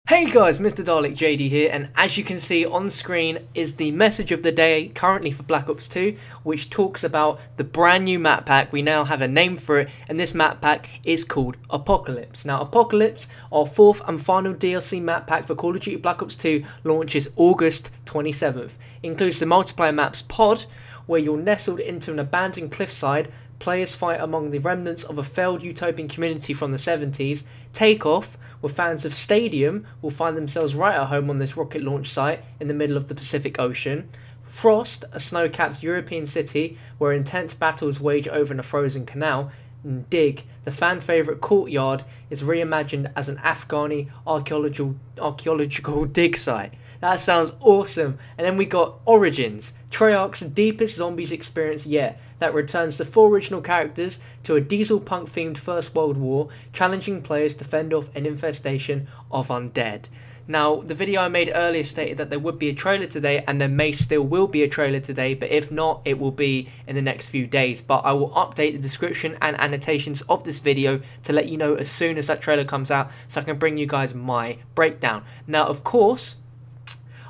Hey guys, Mr. Dalek JD here, and as you can see on screen is the message of the day currently for Black Ops 2, which talks about the brand new map pack. We now have a name for it, and this map pack is called Apocalypse. Now, Apocalypse, our fourth and final DLC map pack for Call of Duty Black Ops 2, launches August 27th. It includes the multiplayer maps Pod, where you're nestled into an abandoned cliffside. Players fight among the remnants of a failed utopian community from the 70s. Takeoff, where fans of Stadium will find themselves right at home on this rocket launch site in the middle of the Pacific Ocean. Frost, a snow-capped European city where intense battles wage over in a frozen canal. And Dig, the fan favourite courtyard, is reimagined as an Afghani archaeological dig site. That sounds awesome. And then we got Origins, Treyarch's deepest zombies experience yet, that returns the four original characters to a diesel punk themed First World War, challenging players to fend off an infestation of undead. Now, the video I made earlier stated that there would be a trailer today, and there may still will be a trailer today, but if not, it will be in the next few days. But I will update the description and annotations of this video to let you know as soon as that trailer comes out, so I can bring you guys my breakdown. Now, of course,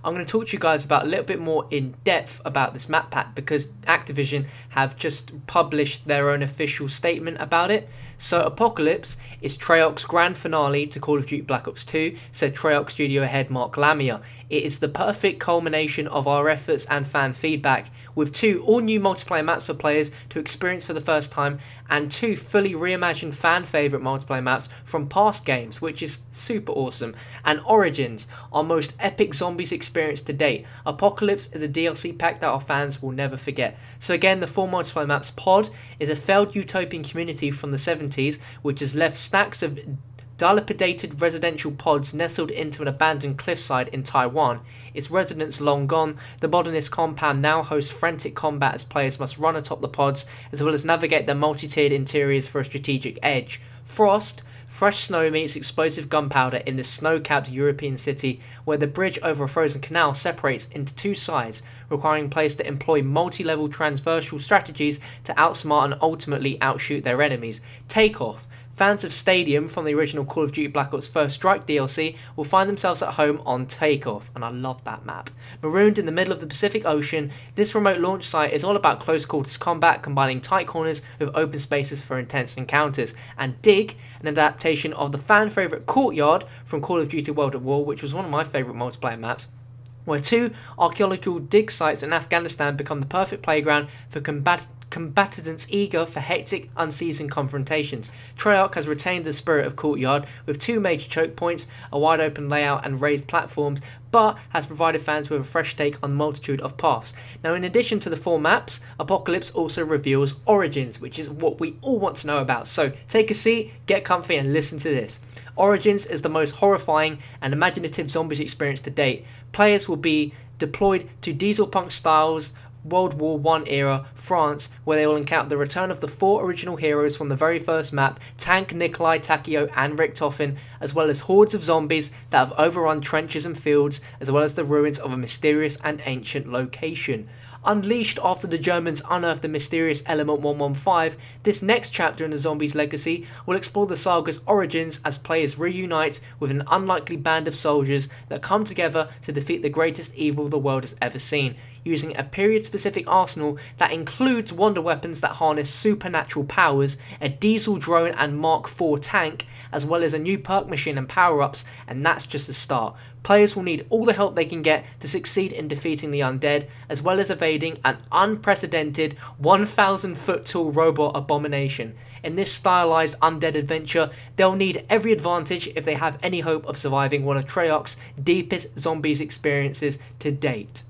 I'm going to talk to you guys about a little bit more in depth about this map pack, because Activision have just published their own official statement about it. So Apocalypse is Treyarch's grand finale to Call of Duty Black Ops 2, said Treyarch studio head Mark Lamia. It is the perfect culmination of our efforts and fan feedback, with 2 all-new multiplayer maps for players to experience for the first time, and 2 fully reimagined fan-favourite multiplayer maps from past games, which is super awesome, and Origins, our most epic zombies experience to date. Apocalypse is a DLC pack that our fans will never forget. So again, the 4 multiplayer maps. Pod is a failed utopian community from the 70s, which has left stacks of dilapidated residential pods nestled into an abandoned cliffside in Taiwan. Its residents long gone, the modernist compound now hosts frantic combat as players must run atop the pods, as well as navigate their multi-tiered interiors for a strategic edge. Frost, fresh snow meets explosive gunpowder in this snow-capped European city, where the bridge over a frozen canal separates into 2 sides, requiring players to employ multi-level transversal strategies to outsmart and ultimately outshoot their enemies. Takeoff. Fans of Stadium from the original Call of Duty Black Ops First Strike DLC will find themselves at home on Takeoff, and I love that map. Marooned in the middle of the Pacific Ocean, this remote launch site is all about close quarters combat, combining tight corners with open spaces for intense encounters. And Dig, an adaptation of the fan favourite Courtyard from Call of Duty World at War, which was one of my favourite multiplayer maps, where 2 archaeological dig sites in Afghanistan become the perfect playground for combatants eager for hectic, unseasoned confrontations. Treyarch has retained the spirit of Courtyard with 2 major choke points, a wide open layout and raised platforms, but has provided fans with a fresh take on the multitude of paths. Now, in addition to the 4 maps, Apocalypse also reveals Origins, which is what we all want to know about. So take a seat, get comfy and listen to this. Origins is the most horrifying and imaginative zombies experience to date. Players will be deployed to diesel punk styles World War I era France, where they will encounter the return of the 4 original heroes from the very first map, Tank, Nikolai, Takeo and Richtofen, as well as hordes of zombies that have overrun trenches and fields, as well as the ruins of a mysterious and ancient location. Unleashed after the Germans unearthed the mysterious Element 115, this next chapter in the zombies' legacy will explore the saga's origins as players reunite with an unlikely band of soldiers that come together to defeat the greatest evil the world has ever seen, using a period-specific arsenal that includes wonder weapons that harness supernatural powers, a diesel drone and Mark IV tank, as well as a new perk machine and power-ups, and that's just the start. Players will need all the help they can get to succeed in defeating the undead, as well as evading an unprecedented 1,000-foot tall robot abomination. In this stylized undead adventure, they'll need every advantage if they have any hope of surviving one of Treyarch's deepest zombies experiences to date.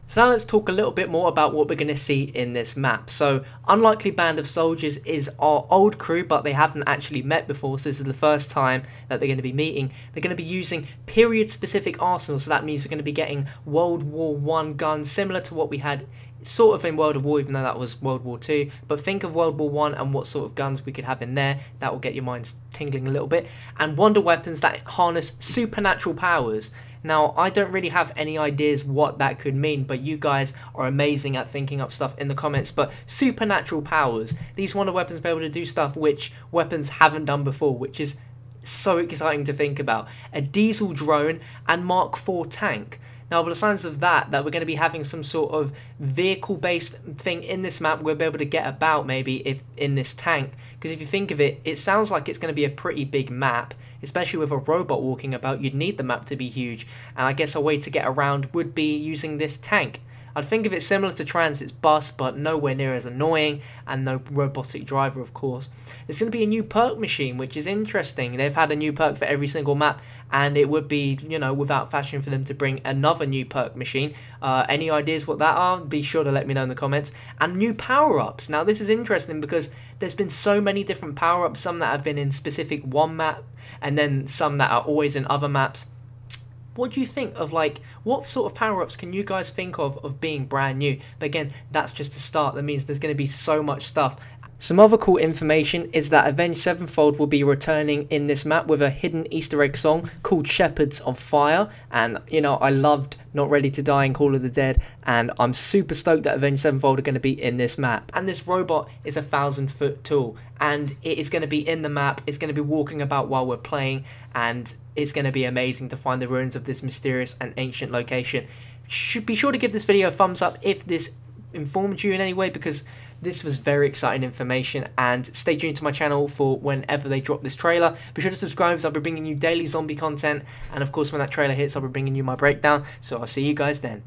So now let's talk a little bit more about what we're going to see in this map. So Unlikely Band of Soldiers is our old crew, but they haven't actually met before, so this is the first time that they're going to be meeting. They're going to be using period-specific arsenals, so that means we're going to be getting World War I guns, similar to what we had sort of in World of War, even though that was World War II. But think of World War I and what sort of guns we could have in there. That will get your minds tingling a little bit. And wonder weapons that harness supernatural powers. Now, I don't really have any ideas what that could mean, but you guys are amazing at thinking up stuff in the comments. But supernatural powers, these wonder weapons will be able to do stuff which weapons haven't done before, which is so exciting to think about. A diesel drone and Mark IV tank. Now, by the signs of that we're going to be having some sort of vehicle-based thing in this map, we'll be able to get about maybe if in this tank. Because if you think of it, it sounds like it's going to be a pretty big map, especially with a robot walking about. You'd need the map to be huge, and I guess a way to get around would be using this tank. I'd think of it similar to Transit's bus, but nowhere near as annoying, and no robotic driver, of course. There's going to be a new perk machine, which is interesting. They've had a new perk for every single map, and it would be, you know, without fashion for them to bring another new perk machine. Any ideas what that are? Be sure to let me know in the comments. And new power-ups. Now, this is interesting because there's been so many different power-ups, some that have been in specific one map, and then some that are always in other maps. What do you think of, like, what sort of power-ups can you guys think of being brand new? But again, that's just a start. That means there's going to be so much stuff. Some other cool information is that Avenged Sevenfold will be returning in this map with a hidden Easter egg song called Shepherds of Fire. And, you know, I loved Not Ready to Die in Call of the Dead, and I'm super stoked that Avenged Sevenfold are going to be in this map. And this robot is a 1,000-foot tool, and it is going to be in the map. It's going to be walking about while we're playing, and it's going to be amazing to find the ruins of this mysterious and ancient location. Should be sure to give this video a thumbs up if this informed you in any way, because this was very exciting information. And stay tuned to my channel for whenever they drop this trailer. Be sure to subscribe, as I'll be bringing you daily zombie content, and of course when that trailer hits I'll be bringing you my breakdown. So I'll see you guys then.